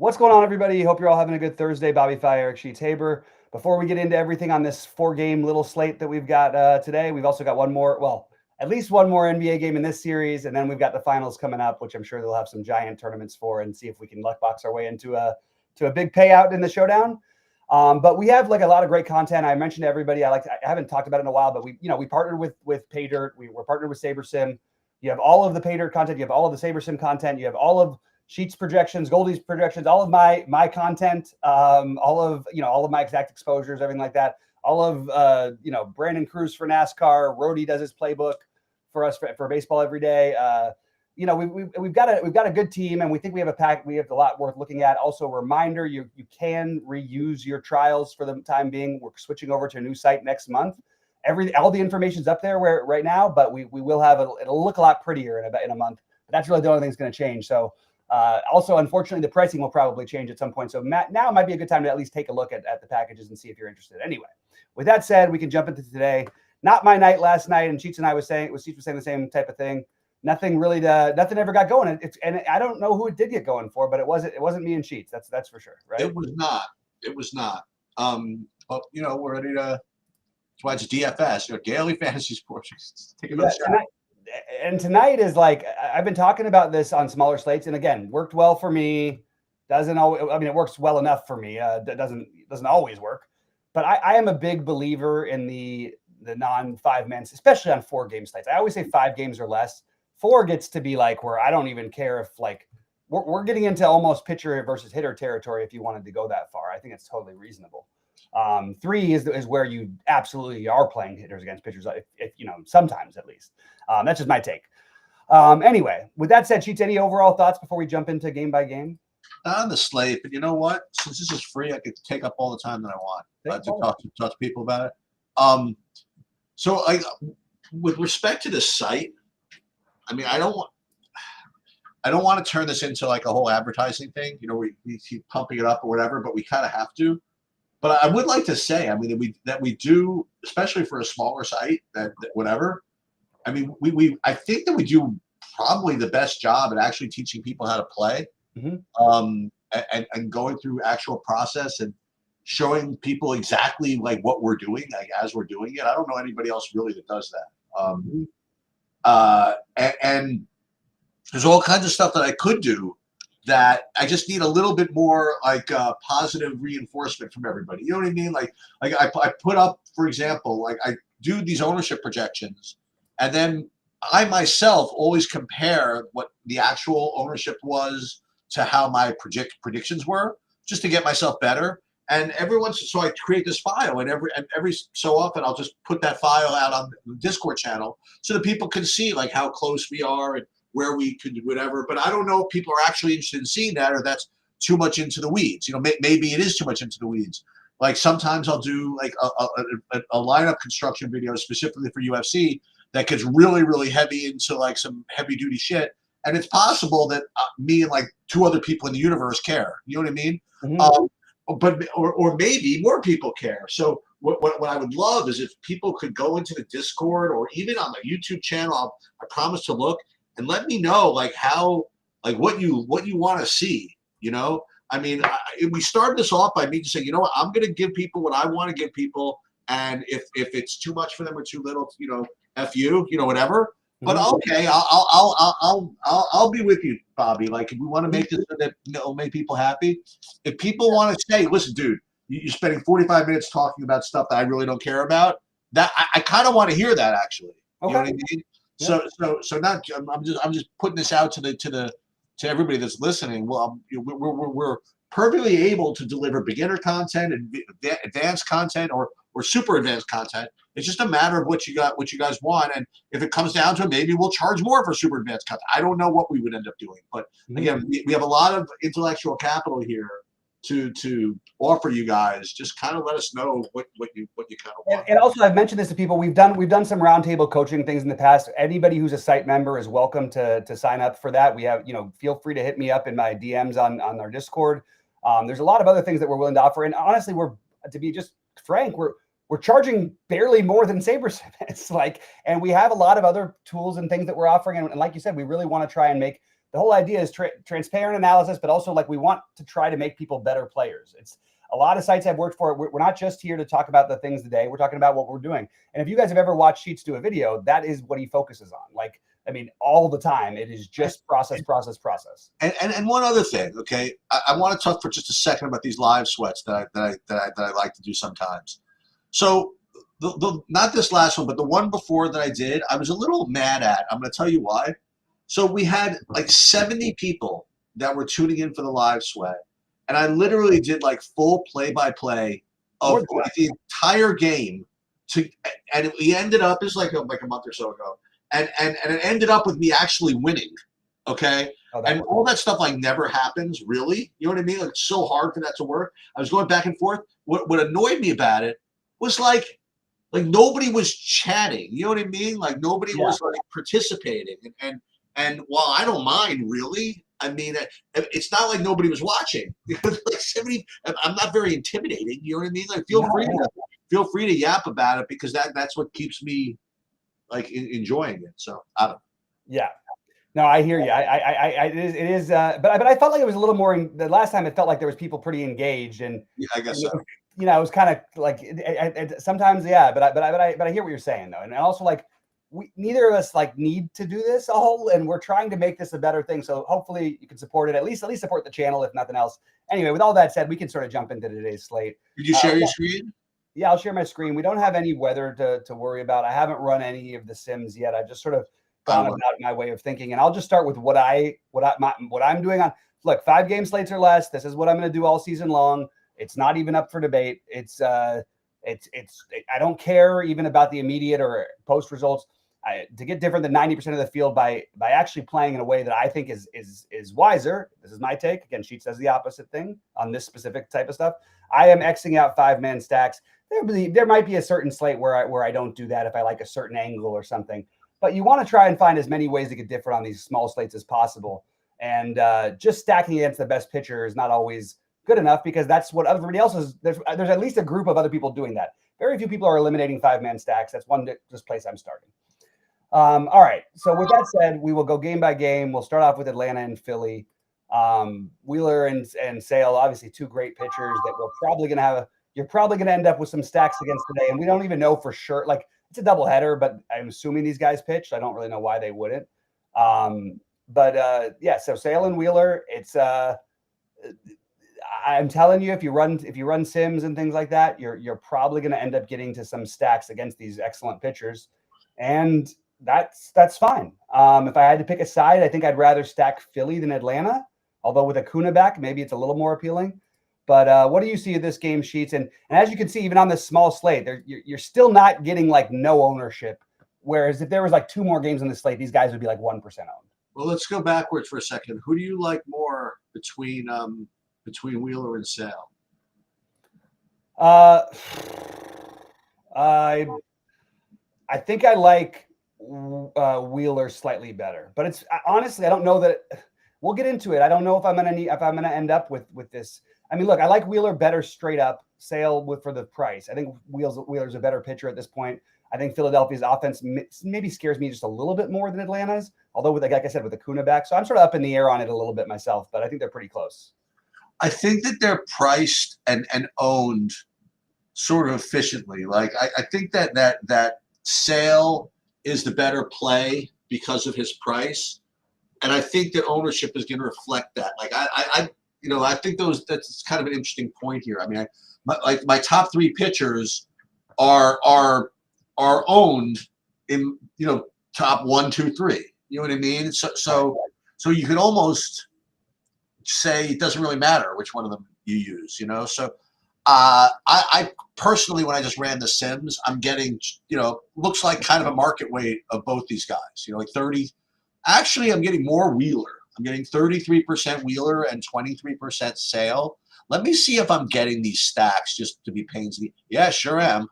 What's going on, everybody? Hope you're all having a good Thursday. Bobby Fi, Eric Sheets, Haber. Before we get into everything on this 4-game little slate that we've got today, we've also got at least one more NBA game in this series, and then we've got the finals coming up, which I'm sure they'll have some giant tournaments for, and see if we can luck box our way into a big payout in the showdown. But we have like a lot of great content. I mentioned to everybody, I haven't talked about it in a while, but we partnered with PayDirt. We're partnered with SaberSim. You have all of the PayDirt content. You have all of the SaberSim content. You have all of Sheets projections, Goldie's projections, all of my content, all of my exact exposures, everything like that. All of Brandon Cruz for NASCAR. Rody does his playbook for us for baseball every day. We've got a good team, and we think we have a pack. We have a lot worth looking at. Also, a reminder: you can reuse your trials for the time being. We're switching over to a new site next month. All the information's up there right now, but we will have it'll look a lot prettier in a month. But that's really the only thing that's going to change. So. Also, unfortunately, the pricing will probably change at some point. So now might be a good time to at least take a look at the packages and see if you're interested. Anyway, with that said, we can jump into today. Not my night last night, and Sheets and I Sheets was saying the same type of thing. Nothing ever got going. And I don't know who it did get going for, but it wasn't me and Sheets. That's for sure, right? It was not. But we're ready to. That's why it's DFS. Daily fantasy sports. Take another shot. And tonight is like, I've been talking about this on smaller slates, and again, worked well for me. Doesn't always, I mean, it works well enough for me. That doesn't always work, but I am a big believer in the non-5 men, especially on 4-game slates. I always say 5 games or less. 4 gets to be like where I don't even care if like we're getting into almost pitcher versus hitter territory if you wanted to go that far. I think it's totally reasonable. 3 is where you absolutely are playing hitters against pitchers, if sometimes at least. That's just my take. Anyway, with that said, Sheets, any overall thoughts before we jump into game by game? On the slate, but you know what? Since this is free, I could take up all the time that I want to talk to people about it. So with respect to the site, I mean, I don't want to turn this into like a whole advertising thing. We keep pumping it up or whatever, but we kind of have to. But I would like to say, I mean, that we do, especially for a smaller site, that whatever. I mean, I think that we do probably the best job at actually teaching people how to play, and going through actual process and showing people exactly like what we're doing, like as we're doing it. I don't know anybody else really that does that. And there's all kinds of stuff that I could do that I just need a little bit more like positive reinforcement from everybody. You know what I mean? Like I put up, for example, like I do these ownership projections, and then I myself always compare what the actual ownership was to how my predictions were, just to get myself better. And so I create this file, and every so often I'll just put that file out on the Discord channel so that people can see like how close we are and where we could do whatever. But I don't know if people are actually interested in seeing that, or that's too much into the weeds. Maybe it is too much into the weeds. Like sometimes I'll do like a lineup construction video specifically for UFC that gets really, really heavy into like some heavy duty shit. And it's possible that me and like 2 other people in the universe care. You know what I mean? Mm-hmm. But maybe more people care. So what I would love is if people could go into the Discord or even on my YouTube channel. I promise to look and let me know like how, like what you want to see. I mean, we started this off by me just saying, I'm going to give people what I want to give people, and if it's too much for them or too little, F you, whatever. But okay, I'll be with you, Bobby. Like if we want to make this so that make people happy. If people want to say, listen, dude, you're spending 45 minutes talking about stuff that I really don't care about. That I kind of want to hear that actually. Okay. You know what I mean? Yeah. So not. I'm just putting this out to everybody that's listening. Well, we're perfectly able to deliver beginner content and advanced content or super advanced content. It's just a matter of what you guys want. And if it comes down to it, maybe we'll charge more for super advanced content. I don't know what we would end up doing. But again, we have a lot of intellectual capital here to offer you guys. Just kind of let us know what you kind of want. And also, I've mentioned this to people. We've done some roundtable coaching things in the past. Anybody who's a site member is welcome to sign up for that. We have, feel free to hit me up in my DMs on our Discord. There's a lot of other things that we're willing to offer. And honestly, to be just frank, we're charging barely more than SaberSim. It's like, and we have a lot of other tools and things that we're offering. And like you said, we really want to try and make the whole idea is transparent analysis, but also like we want to try to make people better players. It's a lot of sites I've worked for. We're not just here to talk about the things today. We're talking about what we're doing. And if you guys have ever watched Sheets do a video, that is what he focuses on. Like, I mean, all the time, it is just process. And one other thing, okay, I want to talk for just a second about these live sweats that I like to do sometimes. So the not this last one, but the one before that I did, I was a little mad at. I'm going to tell you why. So we had like 70 people that were tuning in for the live sweat, and I literally did like full play-by-play of like the entire game. And we ended up, this was like a month or so ago, and it ended up with me actually winning. Okay. And all that stuff like never happens really. You know what I mean? Like, it's so hard for that to work. I was going back and forth. What annoyed me about it was like nobody was chatting. You know what I mean? Like nobody was like participating. And while I don't mind really, I mean, it's not like nobody was watching. Like 70, I'm not very intimidating. You know what I mean? Like feel free to yap about it, because that's what keeps me like enjoying it. So I don't know. Yeah. No, I hear you. It is. But I felt like it was a little more. The last time it felt like there was people pretty engaged, and yeah, I guess so. You know, it was kind of like sometimes, yeah. But I hear what you're saying though, and also like neither of us like need to do this all, and we're trying to make this a better thing. So hopefully you can support it, at least support the channel if nothing else. Anyway, with all that said, we can sort of jump into today's slate. Did you share your screen? Yeah, I'll share my screen. We don't have any weather to worry about. I haven't run any of the sims yet. I just sort of gone about my way of thinking, and I'll just start with what I'm doing on. Look, 5-game slates or less. This is what I'm going to do all season long. It's not even up for debate. I don't care even about the immediate or post results. To get different than 90% of the field by actually playing in a way that I think is wiser. This is my take. Again, Sheet says the opposite thing on this specific type of stuff. I am Xing out 5-man stacks. There might be a certain slate where I don't do that if I like a certain angle or something. But you want to try and find as many ways to get different on these small slates as possible. And just stacking against the best pitcher is not always good enough, because that's what everybody else is. There's at least a group of other people doing that. Very few people are eliminating 5-man stacks. That's just place I'm starting. All right. So with that said, we will go game by game. We'll start off with Atlanta and Philly. Wheeler and Sale, obviously two great pitchers that you're probably going to end up with some stacks against today. And we don't even know for sure. Like, it's a doubleheader, but I'm assuming these guys pitched. I don't really know why they wouldn't. Yeah, so Sale and Wheeler, it's I'm telling you, if you run sims and things like that, you're probably going to end up getting to some stacks against these excellent pitchers, and that's fine. If I had to pick a side, I think I'd rather stack Philly than Atlanta. Although with Acuna back, maybe it's a little more appealing. But what do you see of this game, Sheets? And as you can see, even on this small slate, you're still not getting like no ownership. Whereas if there was like 2 more games on the slate, these guys would be like 1% owned. Well, let's go backwards for a second. Who do you like more between Wheeler and Sale? I think I like Wheeler slightly better, but it's honestly, I don't know that. We'll get into it. I don't know if I'm gonna end up with this. I mean, look, I like Wheeler better straight up. Sale for the price. I think Wheeler's a better pitcher at this point. I think Philadelphia's offense maybe scares me just a little bit more than Atlanta's, although like I said, with Acuna back. So I'm sort of up in the air on it a little bit myself, but I think they're pretty close. I think that they're priced and owned sort of efficiently. Like I think that Sale is the better play because of his price. And I think that ownership is going to reflect that. Like I think that's kind of an interesting point here. I mean, my top 3 pitchers are owned in top 1, 2, 3. You know what I mean? So you could almost say it doesn't really matter which one of them you use. So I personally, when I just ran the Sims, I'm getting looks like kind of a market weight of both these guys. Like 30. Actually, I'm getting more Wheeler. I'm getting 33% Wheeler and 23% Sale. Let me see if I'm getting these stacks just to be painstaking. Yeah, sure am.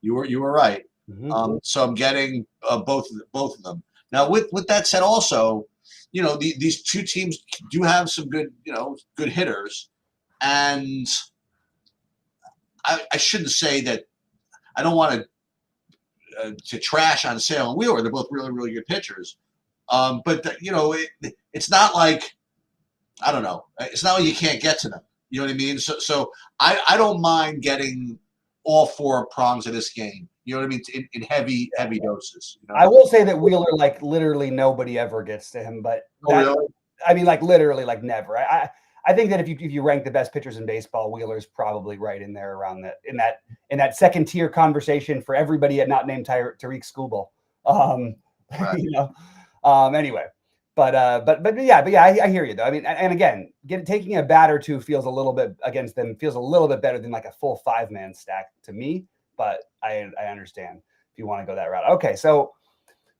You were right. Mm-hmm. So I'm getting both of them. Now, with that said, also, these two teams do have some good hitters, and I shouldn't say that. I don't want to trash on Sale and Wheeler. They're both really, really good pitchers. But you know, it's not like, I don't know. It's not like you can't get to them. You know what I mean? So I don't mind getting all four prongs of this game. You know what I mean? In heavy doses. You know? I will say that Wheeler, like literally nobody ever gets to him, but really? I mean, like literally, like never. I think that if you rank the best pitchers in baseball, Wheeler's probably right in there around that in that second tier conversation for everybody at not named Tariq Skubal. Right. You know. Anyway, but yeah, I hear you though. I mean, and again, taking a bat or two feels a little bit against them feels a little bit better than like a full 5-man stack to me. But I understand if you want to go that route. Okay, so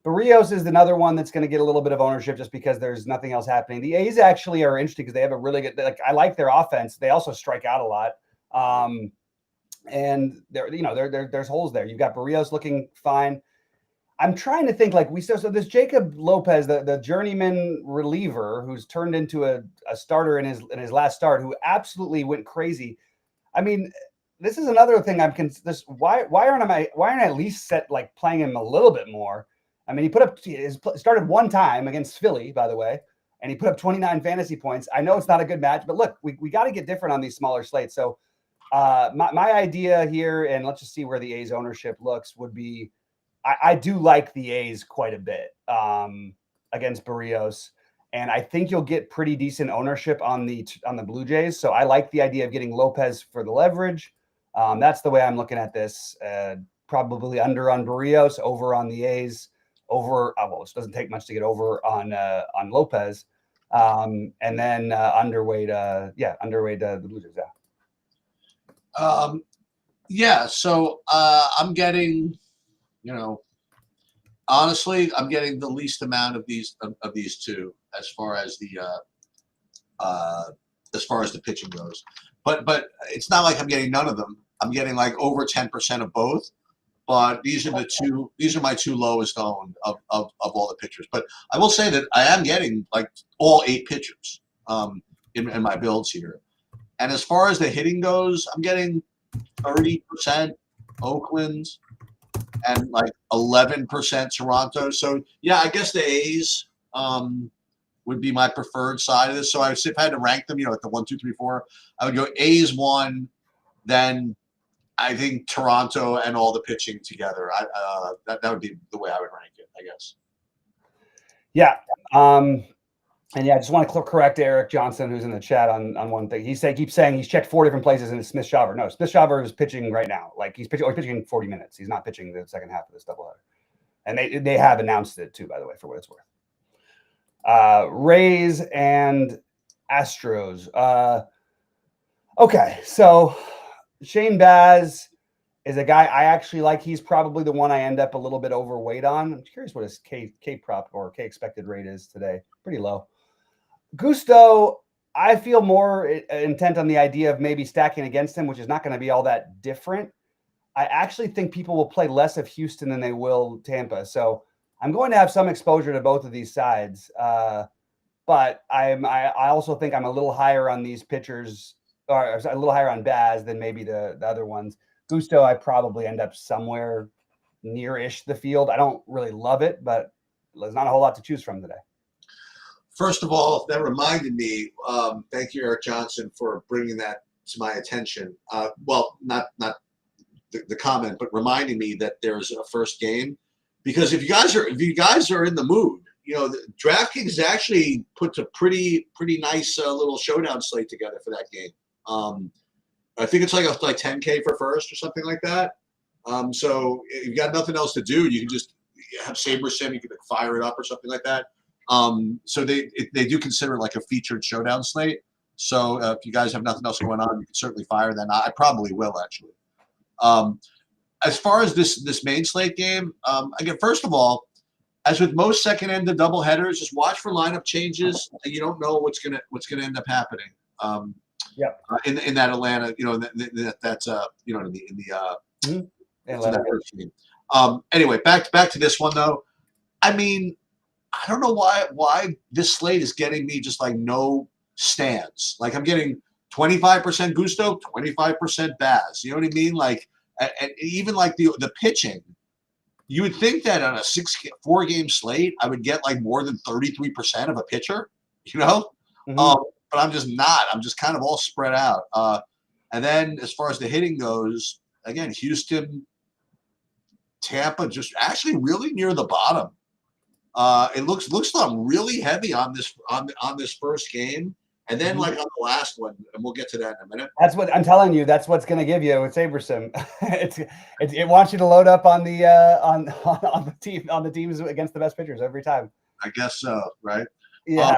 Barrios is another one that's going to get a little bit of ownership just because there's nothing else happening. The A's actually are interesting because they have a really good, like, I like their offense. They also strike out a lot. And there's holes there. You've got Barrios looking fine. I'm trying to think so this Jacob Lopez, the journeyman reliever who's turned into a starter in his last start, who absolutely went crazy. I mean, this is another thing why aren't I at least set like playing him a little bit more? I mean, he started one time against Philly, by the way, and he put up 29 fantasy points. I know it's not a good match, but look, we got to get different on these smaller slates. So my idea here, and let's just see where the A's ownership looks, would be I do like the A's quite a bit against Barrios, and I think you'll get pretty decent ownership on the Blue Jays. So I like the idea of getting Lopez for the leverage. That's the way I'm looking at this. Probably under on Barrios, over on the A's. Over, it doesn't take much to get over on Lopez, and then underweight the Blue Jays. Yeah. So I'm getting, honestly, I'm getting the least amount of these two as far as the pitching goes. But it's not like I'm getting none of them. I'm getting like over 10% of both. But these are my two lowest owned of all the pitchers. But I will say that I am getting like all 8 pitchers in my builds here. And as far as the hitting goes, I'm getting 30% Oakland and like 11% Toronto. So yeah, I guess the A's would be my preferred side of this. So if I had to rank them, at the 1, 2, 3, 4, I would go A's 1, then I think Toronto and all the pitching together. That would be the way I would rank it, I guess. Yeah. And yeah, I just want to correct Eric Johnson, who's in the chat on one thing. He keeps saying he's checked 4 different places and it's Smith Shawver. No, Smith Shawver is pitching right now. Like he's pitching 40 minutes. He's not pitching the second half of this doubleheader. And they have announced it too, by the way, for what it's worth. Rays and Astros. Okay, so Shane Baz is a guy I actually like. He's probably the one I end up a little bit overweight on. I'm curious what his K prop or K expected rate is today. Pretty low. Gusto, I feel more intent on the idea of maybe stacking against him, which is not going to be all that different. I actually think people will play less of Houston than they will Tampa. So I'm going to have some exposure to both of these sides. But I also think I'm a little higher on these pitchers, or a little higher on Baz than maybe the other ones. Gusto, I probably end up somewhere near-ish the field. I don't really love it, but there's not a whole lot to choose from today. First of all, that reminded me. Thank you, Eric Johnson, for bringing that to my attention. Well, not the comment, but reminding me that there's a first game. Because if you guys are in the mood, DraftKings actually puts a pretty nice little showdown slate together for that game. I think it's like 10K for first or something like that. So if you've got nothing else to do, you can just have Saber Sim. You can fire it up or something like that. So they do consider it like a featured showdown slate. So if you guys have nothing else going on, you can certainly fire them. I probably will actually. As far as this main slate game, again, first of all, as with most second-ended doubleheaders, just watch for lineup changes. You don't know what's gonna end up happening. In that Atlanta, that's in that first game. Anyway, back to this one though. I mean, I don't know why this slate is getting me just like no stands. Like I'm getting 25% Gusto, 25% Baz. You know what I mean? Like, and even like the pitching You would think that on a 4-game slate, I would get like more than 33% of a pitcher, you know? Mhm. But I'm just not. I'm just kind of all spread out. And then as far as the hitting goes, again, Houston, Tampa, just actually really near the bottom. It looks really heavy on this first game, and then like on the last one, and we'll get to that in a minute. That's what I'm telling you. That's what's going to give you with SaberSim. It wants you to load up on the on the teams against the best pitchers every time. I guess so, right? Yeah.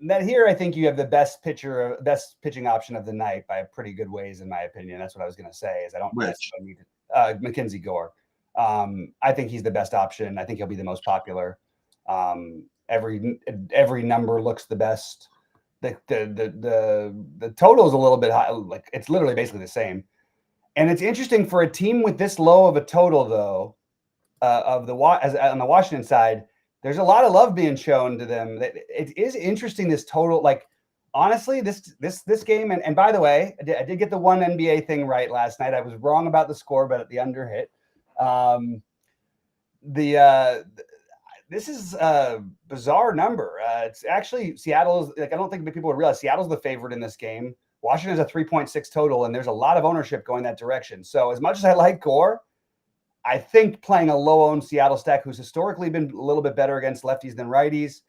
Then here, I think you have the best pitching option of the night by a pretty good ways, in my opinion. That's what I was going to say. Is I don't necessarily need Mackenzie Gore. I think he's the best option. I think he'll be the most popular. Every number looks the best. The total is a little bit high. Like it's literally basically the same. And it's interesting for a team with this low of a total, though, on the Washington side. There's a lot of love being shown to them. It is interesting, this total. Like, honestly, this game, and by the way, I did get the one NBA thing right last night. I was wrong about the score, but at the under hit. This is a bizarre number. It's actually Seattle's. Like, I don't think people would realize Seattle's the favorite in this game. Washington's a 3.6 total, and there's a lot of ownership going that direction. So as much as I like Gore, I think playing a low-owned Seattle stack who's historically been a little bit better against lefties than righties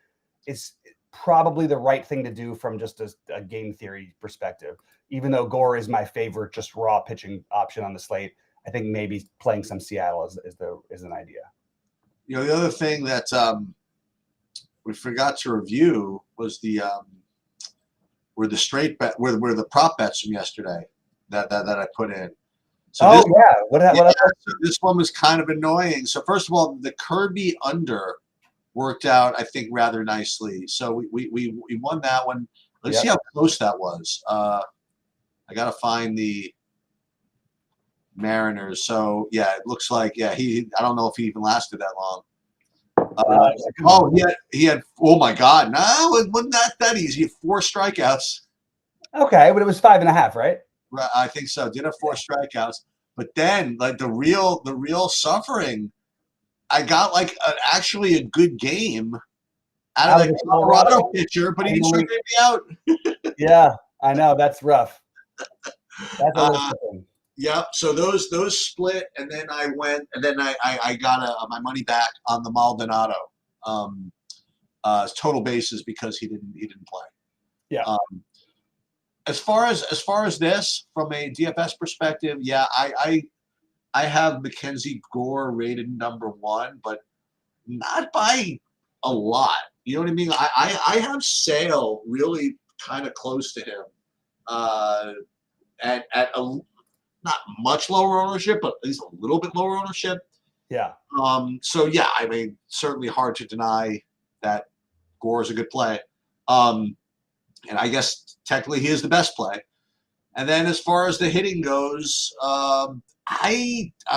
is probably the right thing to do from just a game theory perspective. Even though Gore is my favorite, just raw pitching option on the slate, I think maybe playing some Seattle is an idea. You know, the other thing that we forgot to review was the straight bet, where the prop bets from yesterday that I put in. So so this one was kind of annoying. So first of all, the Kirby under worked out, I think, rather nicely. So we won that one. Let's see how close that was. I got to find the Mariners. So yeah, it looks like I don't know if he even lasted that long. He had oh my God, no, it wasn't that easy. He had 4 strikeouts. Okay, but it was 5.5, right? Right, I think so. Did have 4 strikeouts, but then like the real suffering, I got like actually a good game out of the Colorado pitcher, but he didn't strike me out. Yeah, I know, that's rough. That's a little different. Yep. So those split, and then I went, and then I got my money back on the Maldonado total bases because he didn't play. Yeah. As far as this from a DFS perspective, yeah, I have Mackenzie Gore rated number 1, but not by a lot. You know what I mean? I have Sale really kind of close to him at a not much lower ownership, but at least a little bit lower ownership. Yeah. So yeah, I mean, certainly hard to deny that Gore is a good play. And I guess technically he is the best play. And then as far as the hitting goes, I'm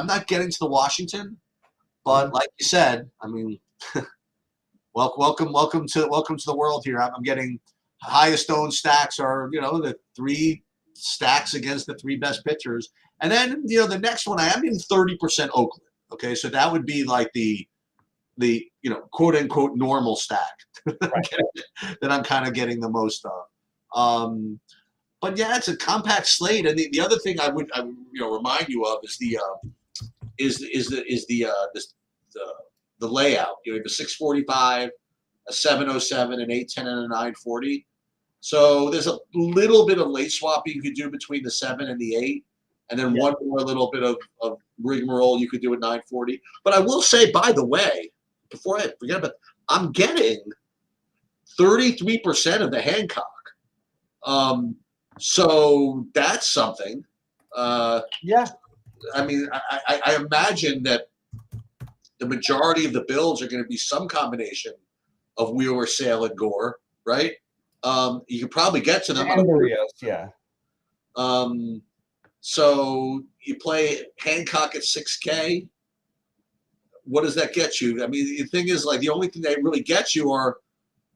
not getting to the Washington, but like you said, I mean, welcome to the world here. I'm getting highest owned stacks are, the 3 stacks against the 3 best pitchers. And then, the next one I am in 30% Oakland. Okay. So that would be like the quote unquote normal stack that I'm kind of getting the most of. But yeah, it's a compact slate. And the other thing I would remind you of is the layout. You have a 645, a 707, an 810, and a 940. So there's a little bit of late swapping you could do between the 7 and the 8, and then one more little bit of rigmarole you could do at 940. But I will say, by the way, before I forget about it, I'm getting 33% of the Hancock. So that's something. Yeah. I mean, I imagine that the majority of the builds are going to be some combination of Wheeler, Sale, and Gore, right? You could probably get to them. Yeah. So you play Hancock at 6K. What does that get you? I mean, the thing is, like, the only thing that really gets you are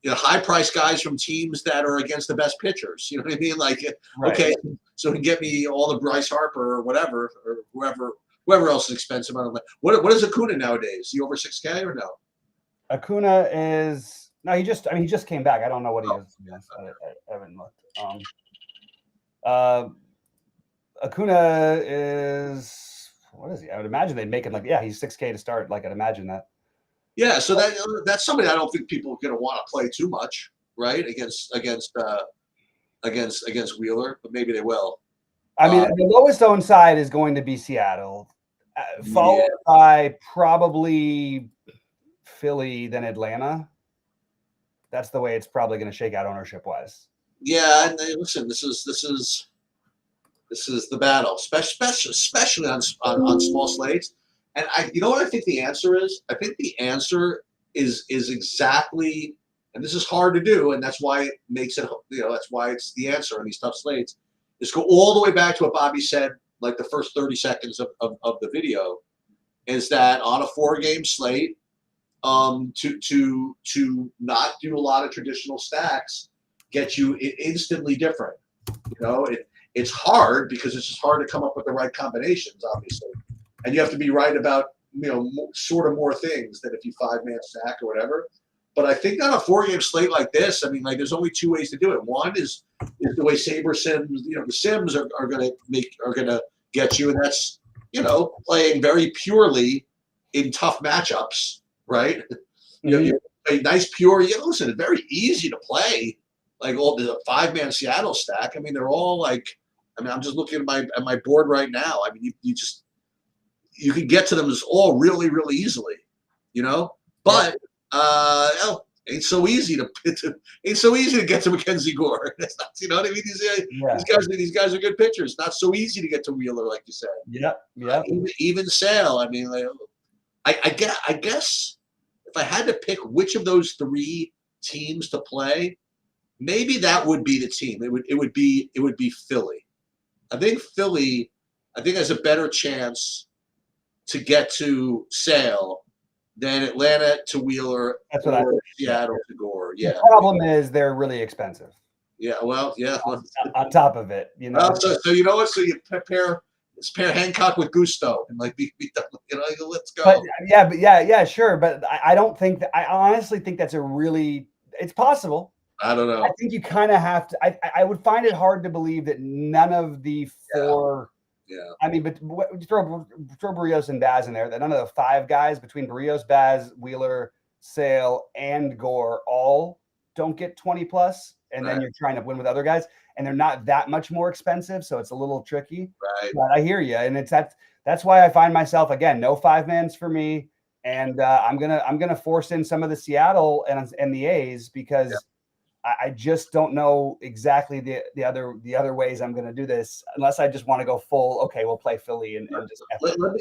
high price guys from teams that are against the best pitchers. You know what I mean? Like, okay, so he can get me all the Bryce Harper or whatever, or whoever Whoever else is expensive, I don't know. What is Acuna nowadays? Is he over 6K or no? Acuna is no. He just came back. I don't know what he is. To be honest. I haven't looked. Acuna is what is he? I would imagine they'd make him like he's 6K to start. Like I'd imagine that. Yeah, so that's somebody I don't think people are going to want to play too much, right? Against Wheeler, but maybe they will. I mean, the lowest owned side is going to be Seattle, followed by probably Philly, then Atlanta. That's the way it's probably going to shake out ownership wise. Yeah, and listen, this is the battle, especially on small slates. And you know what I think the answer is? I think the answer is exactly, and this is hard to do, and that's why it makes it, that's why it's the answer on these tough slates, is go all the way back to what Bobby said, like the first 30 seconds of the video, is that on a 4-game slate, to not do a lot of traditional stacks gets you instantly different. It's hard because it's just hard to come up with the right combinations, obviously. And you have to be right about, sort of more things than if you 5-man stack or whatever. But I think on a 4-game slate like this, I mean, like there's only 2 ways to do it. One is the way Saber Sims, the Sims are going to get you, and that's playing very purely in tough matchups, right? Mm-hmm. You play nice pure. Listen, it's very easy to play. Like all the 5-man Seattle stack. I mean, they're all like. I mean, I'm just looking at my board right now. I mean, you can get to them all really, really easily, But ain't so easy to get to Mackenzie Gore. That's not, you know what I mean? These guys are good pitchers. Not so easy to get to Wheeler, like you said. Yeah. Even Sale. I mean, like, I guess if I had to pick which of those 3 teams to play, maybe that would be the team. It would be Philly. I think Philly has a better chance to get to Sale than Atlanta to Wheeler. That's what I think. Seattle to Gore. Yeah. The problem is they're really expensive. Yeah. Well, yeah. On top of it, So you know what? So you pair Hancock with Gusto and like be let's go. But sure. But I don't think that. I honestly think that's it's possible. I don't know. I think you kind of have to. I would find it hard to believe that none of the 4. Yeah. I mean, but throw Barrios and Baz in there. That none of the 5 guys between Barrios, Baz, Wheeler, Sale, and Gore all don't get 20 plus, and then you're trying to win with other guys, and they're not that much more expensive, so it's a little tricky. Right. But I hear you, and that's why I find myself again no 5-mans for me, and I'm gonna force in some of the Seattle and the A's because. Yeah. I just don't know exactly the other ways I'm going to do this unless I just want to go full. Okay, we'll play Philly and just.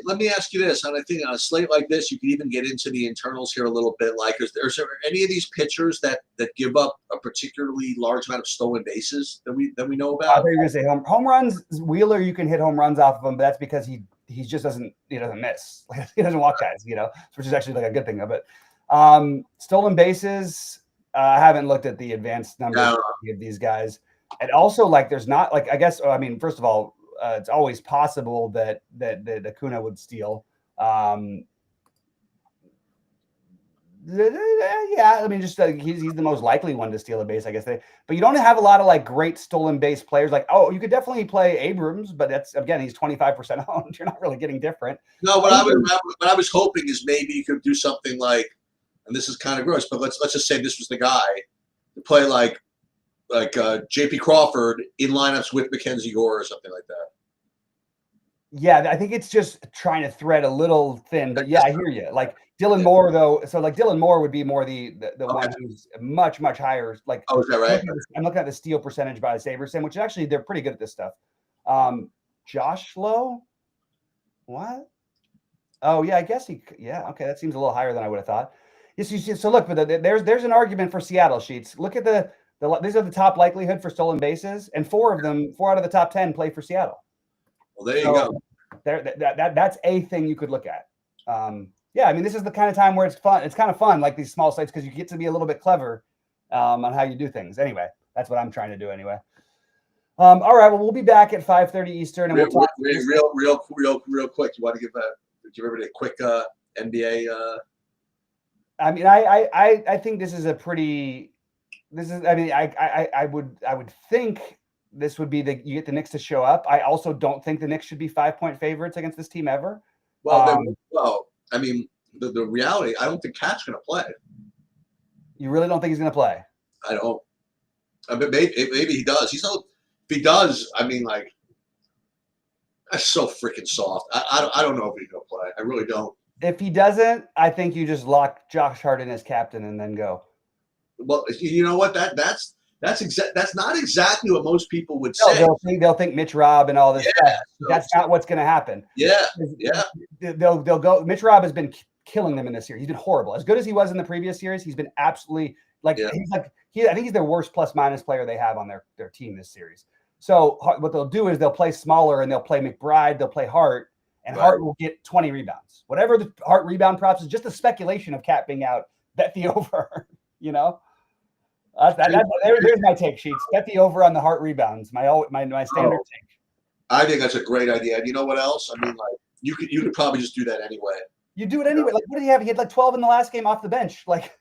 Let me ask you this, and I think on a slate like this, you can even get into the internals here a little bit. Like, is there any of these pitchers that give up a particularly large amount of stolen bases that we know about? I thought you were going to say home runs. Wheeler, you can hit home runs off of him, but that's because he just doesn't miss. He doesn't walk guys, which is actually like a good thing. But stolen bases. I haven't looked at the advanced numbers of these guys. And also, like, there's not, like, I guess, I mean, first of all, it's always possible that Acuna would steal. Yeah, I mean, just he's the most likely one to steal a base, I guess. But you don't have a lot of, like, great stolen base players. Like, you could definitely play Abrams, but that's, again, he's 25% owned. You're not really getting different. No, what I was hoping is maybe you could do something like, and this is kind of gross, but let's just say this was the guy to play like J.P. Crawford in lineups with Mackenzie Gore or something like that. Yeah, I think it's just trying to thread a little thin, but yeah, I hear you. Like Dylan Moore, though. So like Dylan Moore would be more the one who's much higher. Like, oh, is that right? I'm looking at the steal percentage by Saberson, which actually they're pretty good at this stuff. Josh Lowe, what? Oh yeah, I guess okay, that seems a little higher than I would have thought. Yes, so look, but there's an argument for Seattle sheets. Look at these are the top likelihood for stolen bases, and 4 out of the top 10 play for Seattle. Well, there you go. That's a thing you could look at. Yeah, I mean, this is the kind of time where it's fun. It's kind of fun, like these small sites, because you get to be a little bit clever on how you do things. Anyway, that's what I'm trying to do anyway. All right. Well, we'll be back at 5:30 Eastern, and we'll talk. Real quick. You want to give everybody a quick NBA? I mean, I think this is a pretty. This is. I mean, I would think this would be you get the Knicks to show up. I also don't think the Knicks should be 5-point favorites against this team ever. Well, I mean, the reality, I don't think Cat's going to play. You really don't think he's going to play? I don't. I mean, maybe he does. If he does, I mean, like, that's so freaking soft. I don't know if he's going to play. I really don't. If he doesn't, I think you just lock Josh Hart in as captain and then go. Well, you know what? That's not exactly what most people would say. They'll think Mitch Robb and all this stuff. That's not what's going to happen. Yeah. They'll go. Mitch Robb has been killing them in this series. He's been horrible. As good as he was in the previous series, he's been absolutely I think he's their worst plus-minus player they have on their team this series. So what they'll do is they'll play smaller and they'll play McBride. They'll play Hart, and Hart will get 20 rebounds. Whatever the Hart rebound props is, just the speculation of Cat being out. Bet the over. You know. There's my take sheets. Bet the over on the Hart rebounds. My standard take. I think that's a great idea. And you know what else? I mean, like you could probably just do that anyway. You do it anyway. Like, what did he have? He had like 12 in the last game off the bench. Like,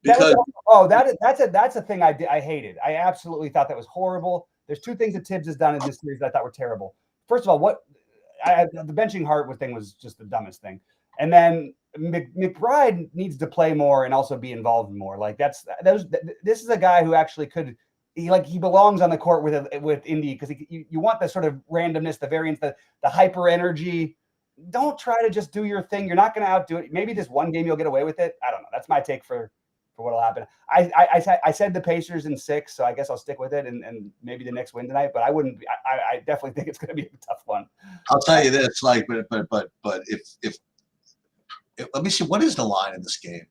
that's a thing I hated. I absolutely thought that was horrible. There's two things that Tibbs has done in this series that I thought were terrible. First of all, the benching Hart thing was just the dumbest thing. And then McBride needs to play more and also be involved more. Like this is a guy who actually he belongs on the court with Indy, because you want the sort of randomness, the variance, the hyper energy. Don't try to just do your thing. You're not going to outdo it. Maybe this one game you'll get away with it. I don't know. That's my take for what'll happen. I said the Pacers in 6, so I guess I'll stick with it, and maybe the Knicks win tonight. But I wouldn't. I definitely think it's going to be a tough one. I'll tell you this, like, but if let me see, what is the line in this game?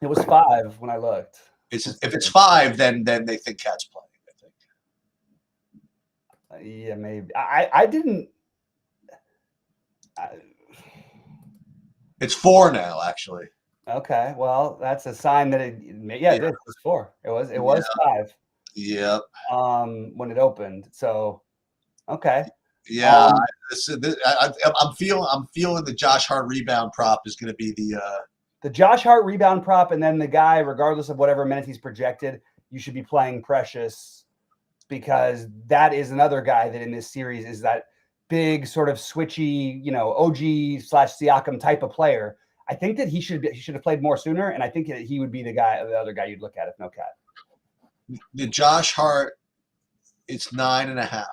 It was 5 when I looked. If it's 5, then they think Cat's playing. I think. Yeah, maybe. I didn't. It's 4 now, actually. Okay, well, that's a sign that it was 4. It was 5. Yep. When it opened. So, okay. Yeah, I'm feeling the Josh Hart rebound prop is going to be the Josh Hart rebound prop, and then the guy, regardless of whatever minutes he's projected, you should be playing Precious, because that is another guy that in this series is that big sort of switchy, OG/Siakam type of player. I think that he should have played more sooner, and I think that he would be the other guy you'd look at if no Cat. The Josh Hart, it's 9.5.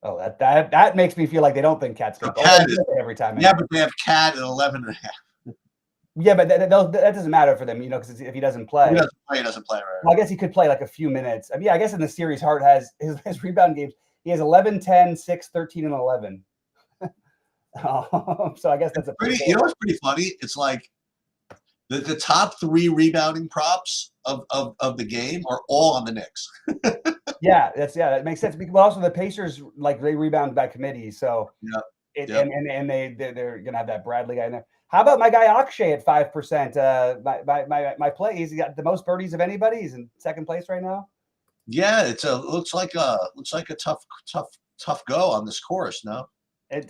Oh, that makes me feel like they don't think Cat's going to play every time. Yeah, but they have Cat at 11.5. Yeah, but that doesn't matter for them, because if he doesn't play. He doesn't play, right? Well, I guess he could play like a few minutes. I mean, I guess in the series, Hart has his rebound games. He has 11, 10, 6, 13, and 11. So I guess that's pretty. You know what's pretty funny? It's like the top 3 rebounding props of the game are all on the Knicks. that makes sense. But also the Pacers, like, they rebound by committee, so and they're gonna have that Bradley guy in there. How about my guy Akshay at 5%? My play, he's got the most birdies of anybody. He's in second place right now. Yeah, looks like a tough go on this course. No. It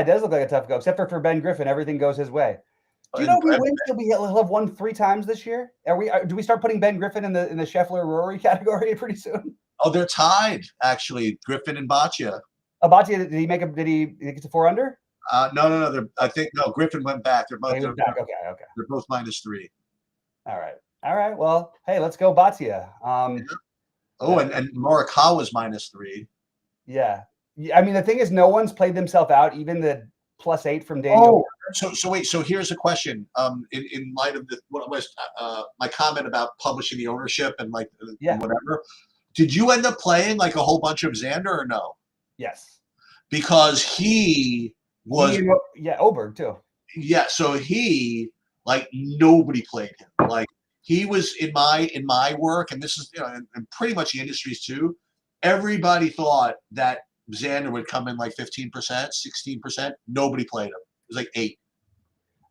does look like a tough go, except for Ben Griffin. Everything goes his way. Do you know if he wins, he'll have won 3 times this year? Do we start putting Ben Griffin in the Scheffler Rory category pretty soon? Oh, they're tied, actually. Griffin and Boccia. Boccia, did he get to 4 under? No. Griffin went back. They're both back. Okay. They're both -3. All right. Well, hey, let's go Boccia. And Morikawa's -3. Yeah. I mean, the thing is, no one's played themselves out, even the +8 from Daniel. So here's a question. In light of what was my comment about publishing the ownership and whatever, did you end up playing like a whole bunch of Xander or no? Yes. Because he was Oberg too. Yeah, so he, like, nobody played him. Like, he was in my work, and this is and pretty much the industries too. Everybody thought that Xander would come in like 15%, 16%. Nobody played him. It was like 8.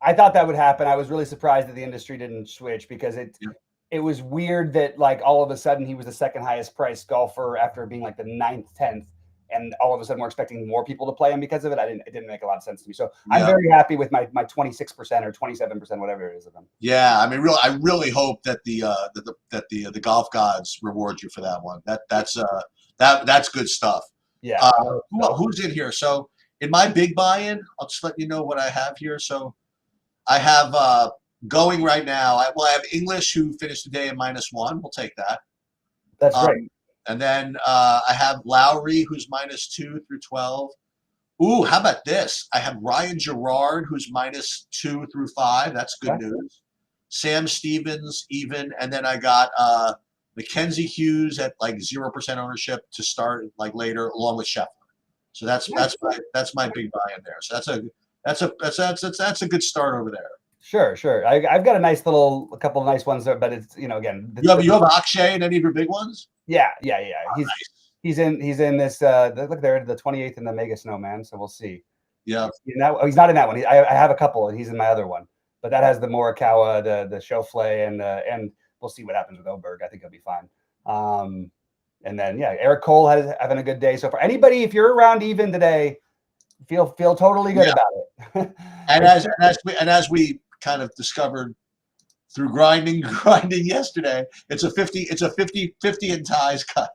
I thought that would happen. I was really surprised that the industry didn't switch, because it it was weird that like all of a sudden he was the second highest priced golfer after being like the 9th, 10th. And all of a sudden we're expecting more people to play him because of it. It didn't make a lot of sense to me. So I'm very happy with my 26% or 27%, whatever it is of him. Yeah, I mean, I really hope that the golf gods reward you for that one. That's good stuff. Yeah. Who's in here? So in my big buy-in, I'll just let you know what I have here. So I have going right now. I have English, who finished the day at -1. We'll take that. That's great. And then I have Lowry, who's -2 through 12. Ooh, how about this? I have Ryan Gerard, who's -2 through 5. That's good news. Sam Stevens, even. And then I got Mackenzie Hughes at like 0% ownership to start like later, along with Scheffler. So that's my big buy in there. So that's a good start over there. Sure. I've got a couple of nice ones there, but it's, again. You have Akshay in any of your big ones? Yeah. Oh, He's in this. Look, they're the 28th in the Mega Snowman, so we'll see. Yeah. He's not in that one. I have a couple, and he's in my other one. But that has the Morikawa, the Schauffele, and we'll see what happens with Oberg. I think he'll be fine. And then Eric Cole having a good day so far. Anybody, if you're around even today, feel totally good about it. and as we kind of discovered through grinding yesterday, it's a 50 in ties cut.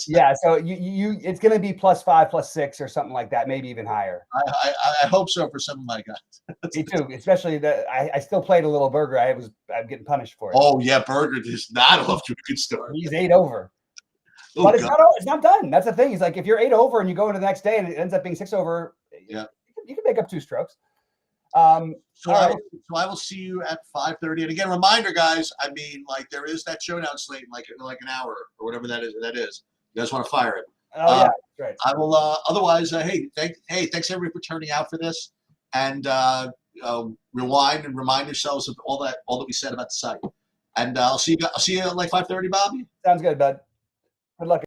Yeah, so you it's going to be +5, +6, or something like that, maybe even higher. I hope so for some of my guys. Me too, especially that I still played a little Burger. I'm getting punished for it. Oh yeah, Burger is not off to a good start. He's 8 over. Oh, but it's not done. That's the thing. He's like, if you're 8 over and you go into the next day and it ends up being 6 over, you can make up 2 strokes. So I will see you at 5:30. And again, reminder, guys. I mean, like there is that showdown slate in like an hour or whatever that is. You guys want to fire it? Oh yeah, right. I will. Otherwise, thanks everybody for turning out for this, and rewind and remind yourselves of all that we said about the site. And I'll see you at like 5:30, Bobby. Sounds good, bud. Good luck.